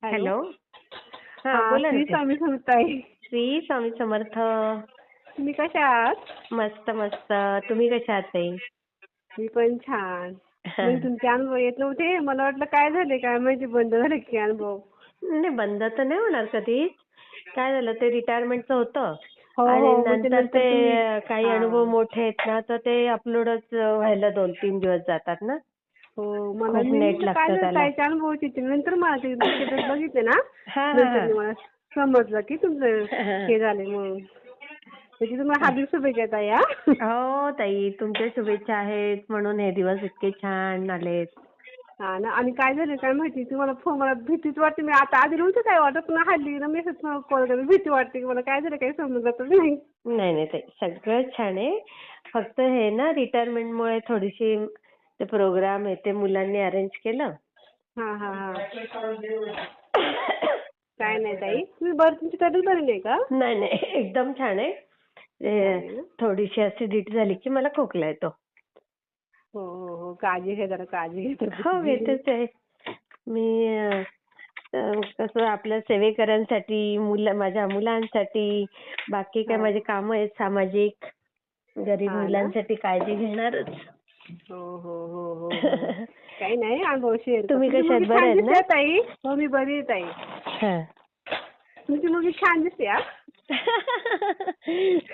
Hello. Hello. हा, हा, बोला ना श्री ते. स्वामी समताई. श्री स्वामी समर्थ. तुम्ही कशा आहात? मस्त मस्त. तुम्ही कशा आहात ताई? मी पण छान. मग तुमचे अनुभव येत नव्हते. मला वाटलं काय झाले काय माहिती, बंद झाले की अनुभव. नाही, बंद तर नाही होणार कधी. काय झालं, ते रिटायरमेंटचं होतं हो आणि हो, मग ते नंतर नंतर तुम्ही. ते काही हा. अनुभव मोठे आहेत ना, तर ते अपलोडच व्हायला 2-3 दिवस जातात ना. हो, मला खूप मी नेट म्हटलं काय लागतं झालं, त्याला. ताईचे अनुभव होते ते. नंतर मला ते स्टेटस बघितले ना, हा हा नंतर हा. मला समजलं की तुमचं हे झाले म्हणून. त्याची तुम्हाला हार्दिक शुभेच्छा ताई. हा. हो ताई, तुमच्या शुभेच्छा आहेत म्हणून हे दिवस इतके छान आलेत. हा ना. आणि काय झालं काय माहिती, तुम्हाला फोन, मला भीतीच वाटते. मी आता आधी नव्हतं काय वाटत, पण हल्ली ना मेसेज कॉल करायला भीती वाटते की मला काय झालं काही समजतच नाही. नाही नाही ताई, सगळं छान आहे. फक्त हे ना, रिटायरमेंटमुळे थोडीशी ते प्रोग्राम आहे ते मुलांनी अरेंज केलं. हा हा हा. काय नाही ताई, तुम्ही बरं, तुमची तब्येत बरी नाही का? नाही नाही, एकदम छान आहे. छान ते आहे ना. थोडीशी ऍसिडिटी झाली की मला खोकला येतो. हो हो हो, काळजी घ्या जरा, काळजी घ्या हो, तब्येतीची. घेतेच आहे. मी कसं आपल्या सेवेकऱ्यांसाठी, माझ्या मुलांसाठी, बाकी काय हा माझे कामं आहेत सामाजिक, गरीब हा ना. मुलांसाठी काळजी घेणारच. हो हो हो हो हो. काही नाही, अनुभव शेअर कर. तुम्ही तुमची कशा मुलगी आहेत, बऱ्या छान आहेत ना? दिसते ताई. हो, मी बरी आहे ताई. हा. तुमची मुलगी छान दिसते. हा.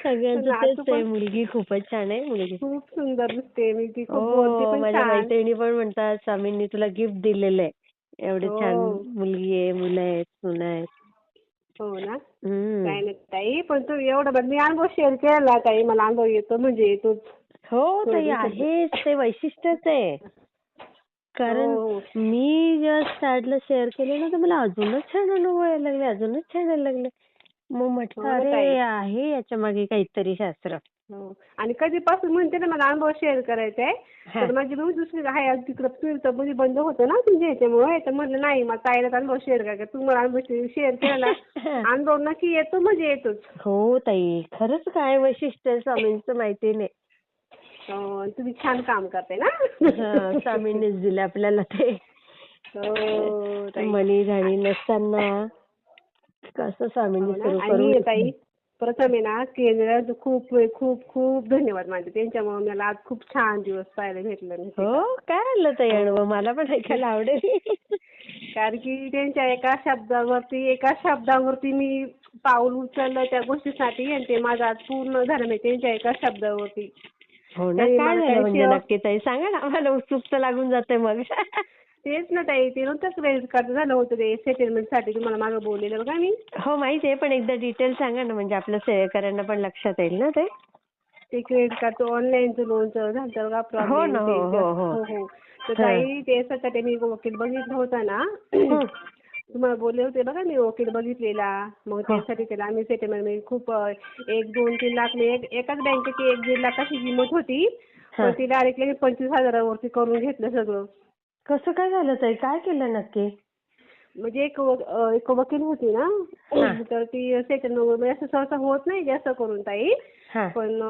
सगळ्यांचं तेच नातू आहे, पण मुलगी खूपच छान आहे मुलगी. खूप सुंदर दिसते. मी ती खूप बोलते हो, पण माझ्या छान. मैत्रिणी पण म्हणतात स्वामींनी तुला गिफ्ट दिलेलं आहे. एवढी छान हो मुलगी आहे, मुलं आहेत, सुना आहेत. हो ना. हम्म. काही नाही ताई, पण तू एवढं बघ, मी अनुभव शेअर केला ताई, मला अनुभव येतो म्हणजे येतोच. हो थोडे ताई, दिवसात. आहेच ते वैशिष्ट्यच आहे. हो कारण हो मी जेव्हा स्टार्टला शेअर केलं ना, तर मला अजूनच छान अनुभव यायला लागले, अजूनच छान यायला लागले. मग म्हटलं हो ना ताई. अरे, आहे याच्या मागे काहीतरी शास्त्र. हो. आणि कधीपासून म्हणते ना मला अनुभव शेअर करायचा आहे, हा. तर माझी भाऊ दुसरी आहे तिकडं फिरतं म्हणजे बंद होतं ना तुमच्या ह्याच्यामुळे, तर म्हटलं नाही, मला ताईला अनुभव शेअर करायचा. तू मला अनुभव शेअर केला ना, अनुभव नक्की येतो म्हणजे येतोच. हो ताई, खरंच काय वैशिष्ट्य आहे स्वामींचं माहिती नाही. तुम्ही छान काम करताय ना. हा, स्वामींनीच दिले आपल्याला ते. हो ताई. मणी झाणी नसताना कसं स्वामींनी हो ना. सुरू करून आणि घेतलं. ताई, प्रथम आहे ना, केंद्रात खूप खूप खूप धन्यवाद मानते. त्यांच्यामुळे मला आज खूप छान दिवस पाहायला भेटलं, माहिती का. हो, काय आलं ताई हो. अनुभव, मला पण ऐकायला आवडेल. कारण की त्यांच्या एका शब्दावरती मी पाऊल उचललं त्या गोष्टीसाठी, आणि ते माझं आज पूर्ण झालं नाही त्यांच्या एका शब्दावरती. हो ना, त्यांनी काय मला झालं काही म्हणजे सेवा. नक्की ताई, सांगा ना, आम्हाला उत्सुकता लागून जाते मग. तेच ना ताई, ते नव्हतं क्रेडिट कार्ड झालं होतं ते सेटलमेंटसाठी, तुम्हाला मागं बोललेलं बघा मी. हो, माहिती आहे, पण एकदा डिटेल सांगा ना, म्हणजे आपल्या सेवेकऱ्यांना पण लक्षात येईल ना ते. ते क्रेडिट कार्डचं ऑनलाईनचं लोनचं झालं बघा हो प्रॉब्लेम ना, ते. हो हो हो. हो हो. तर हा. ताई, ते सध्या मी वकील बघितला होता ना. हं. तुम्हाला बोलले होते बघा मी, वकील बघितलेला. मग हो. त्यासाठी त्याला आम्ही सेटलमेंट म्हणजे खूप 1-2-3 लाख, एकाच बँकेची 1-1.5 लाखाची किंमत होती, हा. पण ती डायरेक्टली 25,000वरती करून घेतलं सगळं. कसं काय झालं ताई, काय केलं नक्की? म्हणजे एक वकील होती ना, हा. तर ती सेटलमेंट म्हणजे असं सहसा होत नाही जास्त करून ताई. हा. पण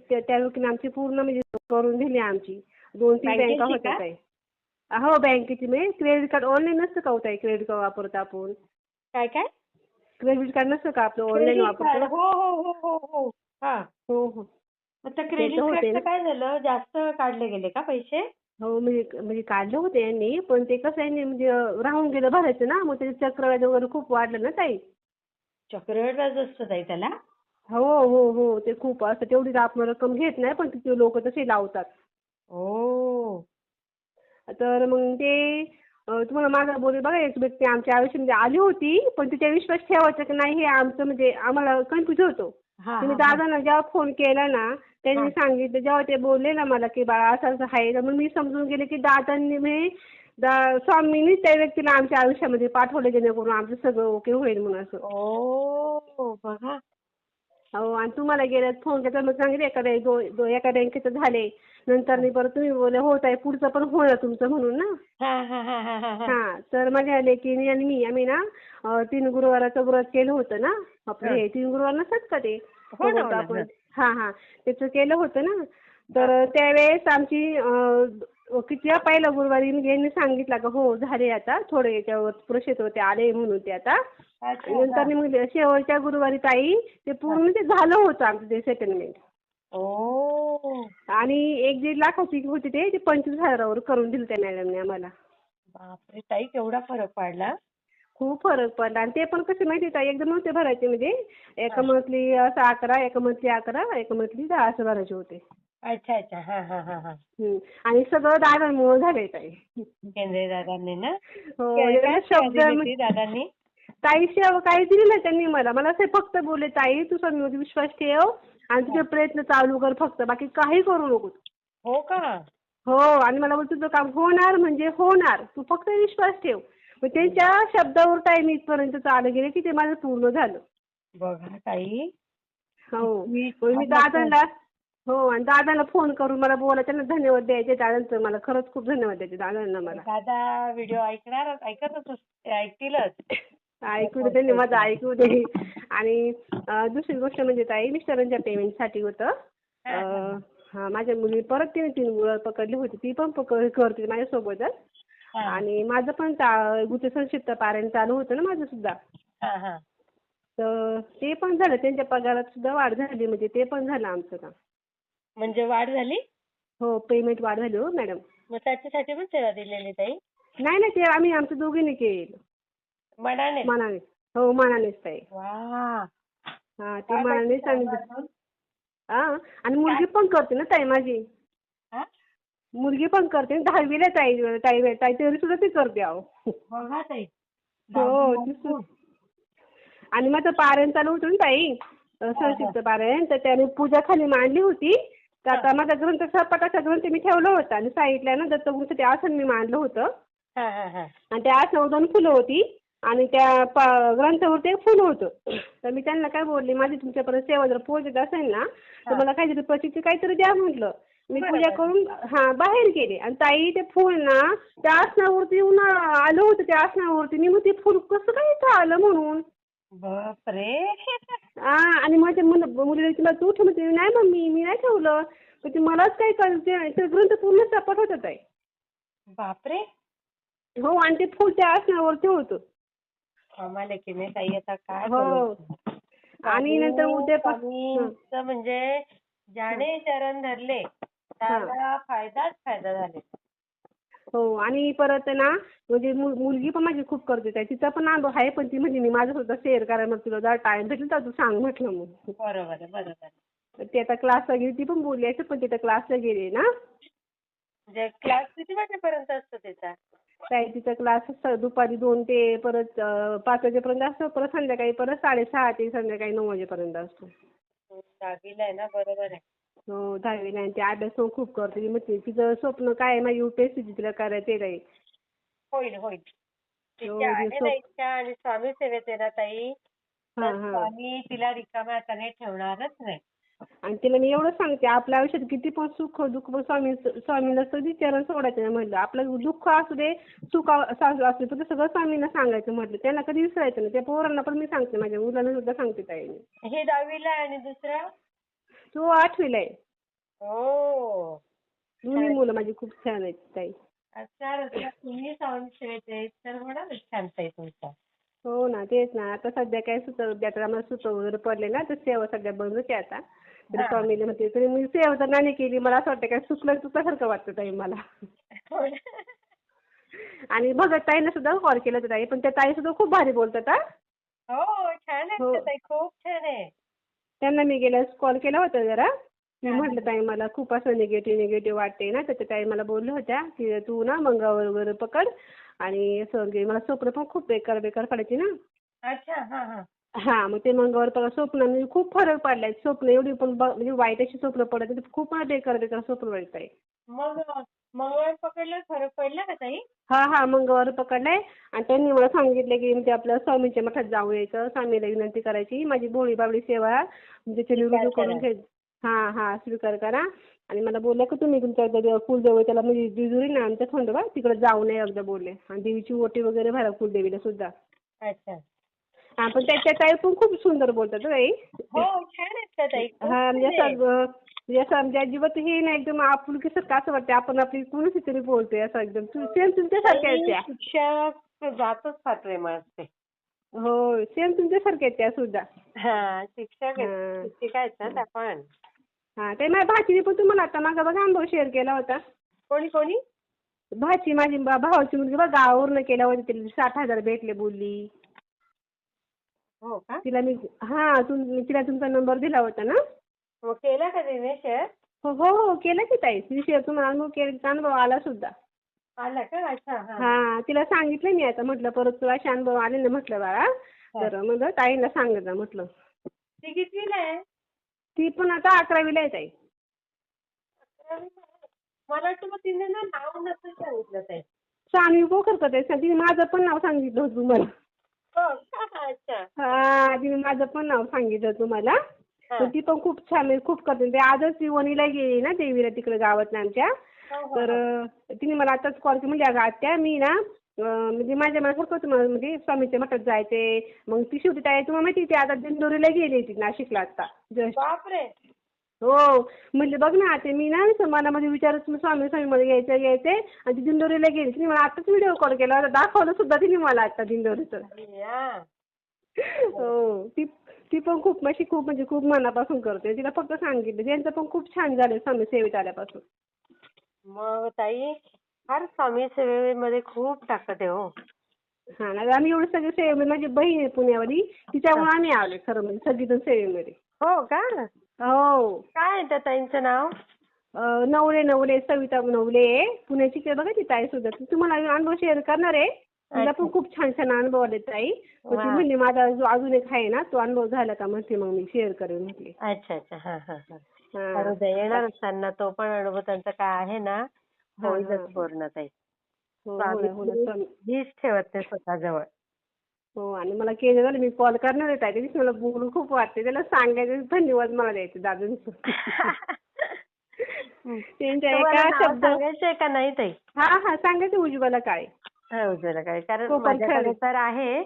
त्या वकील आमची पूर्ण म्हणजे करून दिली आमची. 2-3 बँका बँकेची होत्या का? ताई. हो, बँकेची. म्हणजे क्रेडिट कार्ड ऑनलाईन नसतं का हो ताई, क्रेडिट कार्ड वापरतो आपण. काय काय? क्रेडिट कार्ड नसतं का आपलं, ऑनलाईन क्रेडिट कार्ड. वापरतो. हो हो हो हो हो. हा. हो हो. मग त्या त्याचं क्रेडिट होते कार्डचं ना. काय झालं, जास्त काढले गेले का पैसे? हो, म्हणजे म्हणजे काढलं होतं यांनी, पण ते कसं यांनी म्हणजे राहून गेलं भरायचं ना, मग त्याचे चक्रव्याज वगैरे खूप वाढलं ना ताई. चक्रवाढ व्याज असतं ताई त्याला? हो हो हो. ते खूप असं, तेवढी आपण रक्कम घेत नाही, पण तिथे लोक तसे लावतात. ओ. तर मग ते तुम्हाला मागं बोलले बघा, एक व्यक्ती आमच्या आयुष्यामध्ये आली होती, पण तिच्या विश्वास ठेवायचा की नाही हे आमचं म्हणजे आम्हाला कन्फ्युज होतो. हा तुम्ही हा हा. दादांना जेव्हा फोन केला ना, हा. त्यांनी सांगितलं, जेव्हा ते बोलले ना मला की बाळा असं असं आहे, तर मग मी समजून गेले की दादांनी स्वामींनीच त्या व्यक्तीला आमच्या आयुष्यामध्ये पाठवलं, जेणेकरून आमचं सगळं ओके होईल म्हणून असं. ओ, बघा. हो. आणि तुम्हाला गेल्यात फोन केला, मग सांगितलं एका बँकेचं झाले. नंतर मी परत तुम्ही बोलले होत आहे, पुढचं पण होणार तुमचं म्हणून ना. हा हा हा हा हा हा. हां. तर माझ्या लेकीने आणि मी आम्ही ना 3 गुरुवाराचं व्रत केलं होतं ना. आपलं हा. हे 3 गुरुवार नसतात का ते? हो ना, हो होतं ना. आपण. हा. हां हां. त्याचं केलं होतं ना. हा. तर त्यावेळेस आमची किती पहिला गुरुवारी म्हणजे यांनी सांगितलं का हो झाले आता थोडे याच्यावर प्रोसेस होते आले म्हणून ते आता. अच्छा. नंतर मग शेवटच्या गुरुवारी ताई ते पूर्ण ते झालं होतं आमचं ते सेटलमेंट. ओ. आणि 1-1.5 लाखाची होती ते 25,000वर करून दिलं त्या मॅडमने आम्हाला. बापरे ताई केवढा फरक पडला. खूप फरक पडला आणि ते पण कसे माहिती का एकदम नव्हते भरायचे म्हणजे एका मंथली असं 11, एका मंथली 11, एका मंथली 10 असं भरायचे होते. अच्छा अच्छा. हा हा हा हा. आणि सगळं दादांमुळे झालंय ताई. केंद्रे दादांनी ना. हो काय एवढे सेवा शब्द दिली होती दादांनी. ताई सेवा काही दिली नाही त्यांनी मला असे फक्त बोलले ताई तू स्वामीवरती विश्वास ठेव आणि तुझे प्रयत्न चालू कर फक्त बाकी काही करू नको. हो का. हो आणि मला बोल तुझं काम होणार म्हणजे होणार तू फक्त विश्वास ठेव. मग त्यांच्या शब्दावर टाइम इथपर्यंत चालू गेले की ते माझं पूर्ण झालं. बघा ताई. हो मी मग मी दादांना हो आणि दादांना फोन करून मला बोलायचं त्यांना धन्यवाद द्यायचे दादांचं मला खरंच खूप धन्यवाद द्यायचे दादांना मला. दादा व्हिडिओ ऐकतच ऐकतीलच. ऐकू दे त्यांनी माझं ऐकू दे. आणि दुसरी गोष्ट म्हणजे ताई मिस्टरांच्या पेमेंटसाठी होतं. हा माझ्या मुली परत तिने 3 मुलं पकडली होती ती पण करते माझ्यासोबतच. आणि माझं पण गुप्त संक्षिप्त पारायण चालू होतं ना माझं सुद्धा. तर ते पण झालं त्यांच्या पगारात सुद्धा वाढ झाली म्हणजे ते पण झालं आमचं काम. म्हणजे वाढ झाली. हो पेमेंट वाढ झाली हो मॅडम. मग त्याच्यासाठी पण सेवा दिलेली ताई. नाही ते आम्ही आमच्या दोघींनी केलं. मनाने. हो मनानेच ताई. वा. हा ते मनानेच आम्ही. आणि मुलगी पण करते ना ताई माझी. मुलगी पण करते 10वीला ताई तरी सुद्धा ती करते अहो. बघा ताई. हो आणि माझं पारायण चालू होतं ना ताई संक्षिप्त पारायण तर त्याने पूजा खाली मांडली होती. तर आता माझा ग्रंथ सपाटाचा ग्रंथ मी ठेवला होता आणि साईडला ना दत्तगुरूचं ते आसन मी मांडलं होतं. आणि त्या आसनावर 2 फुलं होती आणि त्या ग्रंथावरती एक फुल होतं. तर मी त्यांना काय बोलले माझी तुमच्यापर्यंत सेवा जर पोहोचत असेल ना तर मला काहीतरी प्रचिती काहीतरी द्या म्हटलं. मी पूजा करून बाहेर गेले आणि ताई ते फुल ना त्या आसनावरती येऊन आलं होतं त्या आसनावरती मी मग ते फुल कसं काय इथं आलं म्हणून. बापरे. आणि माझ्या मुलीला तुला तू ठेव म्हणते नाही मम्मी मी नाही ठेवलं पण ते मलाच काय कळते ते ग्रंथ पूर्ण सपाट होतं ताई. बापरे. हो आणि ते फुल त्या आसनावरती होतं. आम्हाला की नाही ताई आता काय हो आणि नंतर उद्या म्हणजे ज्याने चरण धरले त्याला फायदाच फायदा झाले. हो आणि परत ना म्हणजे मुलगी पण माझी खूप करते ताई तिचा पण अनुभव आहे पण ती म्हणजे मी माझं सुद्धा शेअर करायला मग तुला जरा टाइम भेटेल तर तू सांग म्हटलं मग. बरोबर. ती आता क्लासला गेली ती पण बोलली असं पण तिथं क्लासला गेली ना. म्हणजे क्लास किती वाजेपर्यंत असतो त्याचा. ताई तिचा क्लास दुपारी 2 ते परत 5 वाजेपर्यंत असतो परत संध्याकाळी परत 6:30 ते संध्याकाळी 9 वाजेपर्यंत असतो. 10वीला आहे ना. बरोबर आहे. हो 10वीला आणि ती अभ्यास पण खूप करते. मग तिचं स्वप्न काय आहे माझी UPSC तिला करायचं आहे. होईल. तिच्या आहे ना इच्छा आणि स्वामी सेवेत आहे ना ताई तर स्वामी तिला रिकाम्या हाताने ठेवणारच नाही. आणि तिला मी एवढं सांगते आपल्या आयुष्यात किती पण सुख दुःख पण स्वामीला कधी चरण सोडायचं नाही म्हटलं. आपलं दुःख असू दे सुख असू दे तर सगळं स्वामींना सांगायचं म्हटलं. त्यांना कधी विसरायचं नाही. त्या पोरांना पण मी सांगते माझ्या मुलांना सुद्धा सांगते ताई मी. हे 10वीला आणि दुसरा तो 8वीला आहे. हो. दोन्ही मुलं माझी खूप छान आहेत ताई. अच्छा तुम्ही स्वामी सेवेत आहे तर होणारच छान ताई तुमचा. हो ना तेच ना आता सध्या काय आम्हाला सुत वगैरे पडले ना तर सेवा सध्या बंदच आहे आता. तरी स्वामीला म्हणते तरी मी सेवा तर नाही केली मला असं वाटतं काय चुकल्यासारखं वाटतं ताई मला. आणि भगत ताईंना सुद्धा कॉल केला होता ताई पण त्या ताई सुद्धा खूप भारी बोलतात. हो छान आहे ताई खूप छान आहे. त्यांना मी गेल्यास कॉल केला होता जरा. मी म्हटलं ताई मला खूप असं निगेटिव्ह वाटते ना तर त्या ताई मला बोलल्या होत्या की तू ना मंगळवार वगैरे पकड आणि असं मला स्वप्न पण खूप बेकार पडायची ना. अच्छा. मग ते मंगळवार पकड स्वप्न म्हणजे खूप फरक पडलाय. स्वप्न एवढी पण म्हणजे वाईट अशी स्वप्न पडत खूप मला बेकार स्वप्न वाटत आहे. मग मंगळवार पकडल्यावर फरक पडला का ताई. मंगळवार पकडलाय आणि त्यांनी मला सांगितलं की म्हणजे आपल्या स्वामींच्या मठात जाऊ यायचं स्वामीला विनंती करायची माझी भोळी बाबडी सेवा म्हणजे रुजू करून घ्यायची. स्वीकार करा आणि मला बोलल्या की तुम्ही तुमच्या कुलदेवतेला म्हणजे जेजुरी ना आमच्या खंडोबा तिकडे जाऊ नये एकदा बोलले आणि देवीची ओटी वगैरे भरा कुलदेवीला सुद्धा. अच्छा. पण त्याच्या ताई पण खूप सुंदर बोलतात ताई. हो छान आहेत ताई. म्हणजे असं म्हणजे असं म्हणजे अजिबात हे नाही, एकदम आपुलकीसारखं असं वाटतं आपण आपली कोणाशी तरी बोलतोय असं एकदम. सेम तुमच्यासारख्या आहेत त्या. शिक्षक जातच फार प्रेमळ असते. हो, सेम तुमच्यासारख्या आहेत त्या सुद्धा. हा, शिक्षक आहेत, हां. शिक्षिका आहेत ना त्या पण. हां, ते माझ्या भाचीने पण तुम्हाला आता मागं बघा अनुभव शेअर केला होता. कोणी कोणी? भाची माझी भावाची मुलगी बघ गावावरून केला होता, तिला 60,000 भेटले बोलली. हो का? तिला मी तिला तुमचा नंबर दिला होता ना. मग केलं का तिने शेअर? हो हो हो, केलं की ताई. तिने शेअर तुम्हाला अनुभव आला सुद्धा. आला का? अच्छा. हा. हां, तिला सांगितलं मी आता म्हटलं परत तुला असे अनुभव आले ना म्हटलं बाळा, तर म्हटलं ताईंना सांगत जा म्हटलं. ती कितवीला आहे? ती पण आता 11वीला आहे ताई. 11वीला आहे. मला वाटतं मग तिने ना नाव नसेल सांगितलं ताई. सानवी पोखरकर ताई. तिने माझं पण नाव सांगितलं होतं तुम्हाला. हो का? अच्छा. हां, तिने माझं पण नाव सांगितलं तुम्हाला. हा. पण ती पण खूप छान आहे, खूप करते. ते आजच ती वणीला गेली ना देवीला तिकडे गावातल्या आमच्या. हो, तर तिने मला आताच कॉल केला. म्हणजे अगं आत्या मी ना म्हणजे माझ्या मनासारखं होतं मला, म्हणजे स्वामीच्या मठात जायचे. मग ती शेवटी ताई तुम्हाला माहिती आहे ती आता दिंडोरीला गेली ती नाशिकला आता जस्ट. बापरे. हो. म्हटलं बघ ना आता मी ना मनामध्ये विचारच स्वामी स्वामीमध्ये यायचे आणि ती दिंडोरीला गेली. तिने मला आताच व्हिडिओ कॉल केला होता, दाखवलं सुद्धा तिने मला आता दिंडोरीचं. या. हो. ती पण खूप म्हणजे खूप मनापासून करते. तिला फक्त सांगितलं. त्यांचं पण खूप छान झालं स्वामी सेवेत आल्यापासून. मग ताई फार स्वामी सेवेमध्ये खूप ताकद आहे हो. हां ना, आम्ही एवढं सगळे सेवेमध्ये, माझी बहीण आहे पुण्यावाली, तिच्यामुळे आम्ही आलोय खरं म्हणजे सगळीजण सेवेमध्ये. हो का? हो. काय आहे त्या ताईंचं नाव? नवले सविता नवले आहे. पुण्याची ते बघा ती ताई सुद्धा. ती तुम्हाला अनुभव शेअर करणार आहे. तिला पण खूप छान छान अनुभव आले ताई. पण ती म्हणली माझा जो अजून एक आहे ना तो अनुभव झाला का म्हणते मग मी शेअर करेन म्हटली. अच्छा. हा. हां. हृदय येणारच त्यांना तो पण अनुभव त्यांचा काय आहे ना होईलच पूर्ण ताई. हो स्वामी हो ना स्वामी. हीच ठेवत नाही स्वतःजवळ. हो आणि मला केलं झालं मी कॉल करणार आहे ताई. त्यादिवशी मला बोलून खूप वाटते. त्याला सांगायचं धन्यवाद मला द्यायचे दादांचं. त्यांच्या तुम्हाला एका नाव शब्द. सांगायचंय का नाही ताई? हां सांगायचं उज्ज्वला काळे. हा, उज्ज्वला काय कारण कोपर माझ्याकडे खेळणे. तर आहे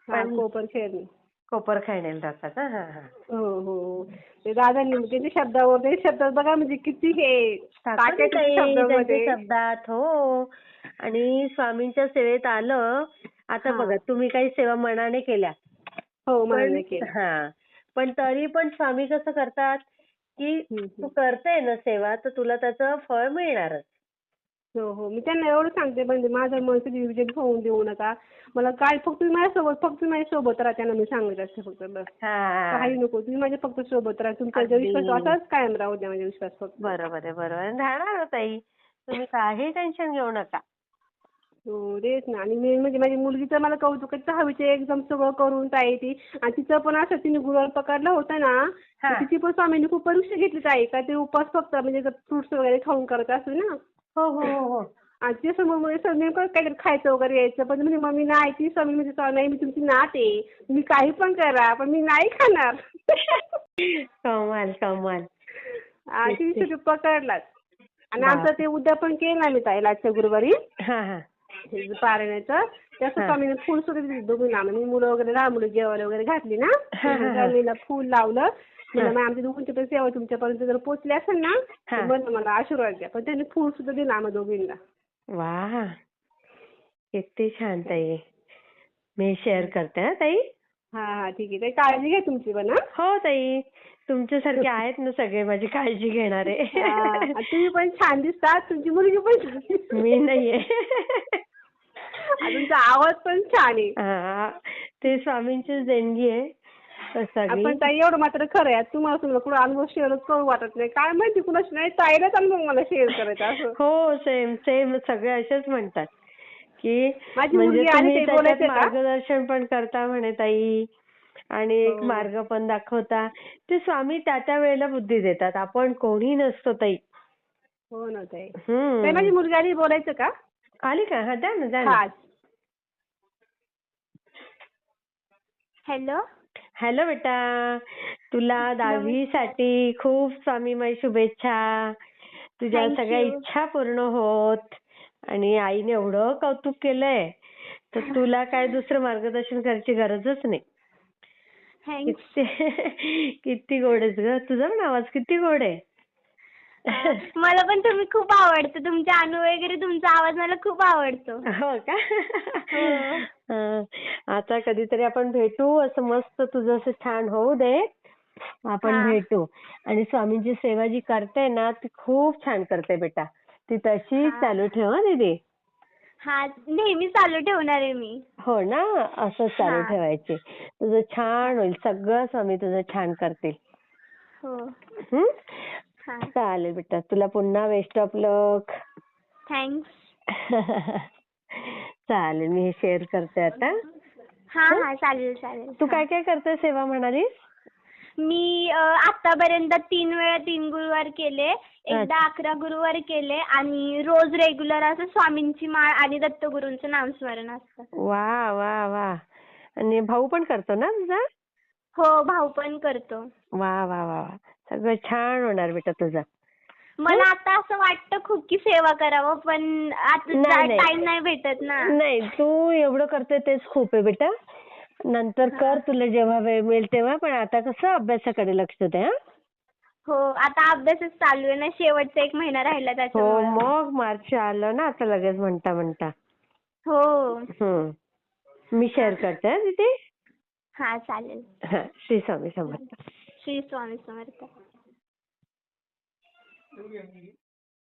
पण कोपर खेळणे. कोपर खेळण्याला राहतात. हा. हो. ते दादांनी त्यांच्या शब्दावर ते शब्द बघा म्हणजे किती हे ताकद आहे ताई शब्दामध्ये. त्यांच्या शब्दात हो. आणि स्वामींच्या सेवेत आलं. आता बघा तुम्ही काही सेवा मनाने केल्या. हो पण मनाने केलं. हा. पण तरी पण स्वामी कसं करतात की तू करते ना सेवा तर तुला त्याचं फळ मिळणारच. हो. मी त्यांना एवढं सांगते म्हणजे माझं मन कधी विजय होऊन देऊ नका. मला काय फक्त तुम्ही माझ्यासोबत राहा त्यांना मी सांगत असते फक्त बस. काही नको. तुम्ही माझ्या फक्त सोबत राहा. तुमचा जो विश्वास असाच कायम राहू द्या माझा विश्वास फक्त. बरोबर आहे. राहणार ताई. तुम्ही काही टेन्शन घेऊ नका. हो तेच ना. आणि मेन म्हणजे माझी मुलगीचं मला कौतुक आहे. 6वीचे एकदम सगळं करून ताई ती. आणि तिचं पण असं तिने गुरुवार पकडला होता ना. तर तिची पण स्वामींनी खूप परीक्षा घेतली ताई. का ते उपास फक्त म्हणजे फ्रुट्स वगैरे खाऊन करत असते ना. हो. आणि त्याच्यासमोर नेमकं काहीतरी खायचं वगैरे यायचं. पण म्हणजे मम्मी नाही ती स्वामी म्हणजे नाही मी तुमची नात आहे. तुम्ही काही पण करा पण मी नाही खाणार. कमाल. ती शेवटी पकडलाच. आणि आमचं ते उद्यापन केलं आम्ही ताई आजच्या गुरुवारी. पारायणाचं. त्याचं स्वामीने फुल सुद्धा दिली दोघींना. मी मुलं वगैरे लहान मुलं जेवायला वगैरे घातली ना. स्वामीला फुल लावलं. म्हणलं आमच्या दोघींची पण सेवा तुमच्यापर्यंत जर पोहोचली असेल ना तर म्हणलं मला आशीर्वाद द्या. पण त्यांनी फुल सुद्धा दिलं आम्हा दोघींना. वा. किती छान ताई. मी शेअर करते हा ताई. हा ठीक आहे. काळजी घ्या तुमची पण. हो ताई. तुमच्यासारखे आहेत ना सगळे माझी काळजी घेणारे. तुम्ही पण छान दिसतात. तुमची मुलगी पण. मी नाहीये. तुमचा आवाज पण छान आहे. ते स्वामींचीच देणगी आहे. आपण ताई एवढं मात्र खरं आहे. तुम्हाला कुठं अनुभव शेअर करू वाटत नाही. काय माहिती कुणाशी नाही ताईलाच अनुभव मला शेअर करायचा असं. हो सेम सगळे असेच म्हणतात की माझी म्हणजे मुलगी आली तुम्ही ते बोलायचं त्याच्यात मार्गदर्शन पण करता म्हणे ताई आणि एक मार्ग पण दाखवता. ते स्वामी त्या वेळेला बुद्धी देतात. आपण कोणी नसतो ताई. हो ना ताई. माझी मुलगी आली बोलायचं का? आली का? हा द्या ना. हॅलो बेटा. तुला 10वी साठी खूप स्वामीमय शुभेच्छा. तुझ्या सगळ्या इच्छा पूर्ण होत. आणि आईने एवढं कौतुक केलंय तर तुला काय दुसरं मार्गदर्शन करायची गरजच नाही. किती गोड आहेस ग. तुझा पण आवाज किती गोड आहे. मला पण तुम्ही खूप आवडतं. तुमचे अनु वगैरे तुमचा आवाज मला खूप आवडतो. हो का? हो. हं. आता कधीतरी आपण भेटू. असं मस्त तुझं असं छान होऊ दे. आपण हा. भेटू. आणि स्वामींची सेवा जी करते ना ती खूप छान करते बेटा. ती तशीच हा. चालू ठेव हं दीदी. हा, नेहमी चालू ठेवणार आहे मी. हो ना? असंच चालू हा. ठेवायची. तुझं छान होईल. सगळं स्वामी तुझं छान करतील. हो. हं? हा. चालेल बेटा. तुला पुन्हा बेस्ट ऑफ लक. थँक्स. चालेल. मी हे शेअर करते आता. हा हं? हा, चालेल चालेल. तू हा. काय काय करते सेवा म्हणालीस? मी आतापर्यंत 3 वेळा 3 गुरुवार केले. एकदा अच्छा. 11 गुरुवार केले आणि रोज रेग्युलर असं स्वामींची माळ आणि दत्तगुरूंचं नामस्मरण असतं. वा वा वा. आणि भाऊ पण करतो ना तुझा? हो, भाऊ पण करतो. वा वा वा वा. सगळं छान होणार बेटा तुझं. मला आता असं वाटतं खूप की सेवा करावं, पण आता नाही टाइम नाही भेटत ना. नाही, तू एवढं करते तेच खूप आहे बेटा. नंतर कर तुला जेव्हा वेळ मिळेल तेव्हा. पण आता कसं अभ्यासाकडे लक्ष दे हं. हो, आता अभ्यासच चालू आहे ना, शेवटचा 1 महिना राहिला हो, त्याच्यामुळं. मग मार्च आलं ना आता लगेच म्हणता म्हणता. हो. हं. मी शेअर करते हं दीदी. हा, चालेल. हं. श्री स्वामी समर्थ. श्री स्वामी समर्थ.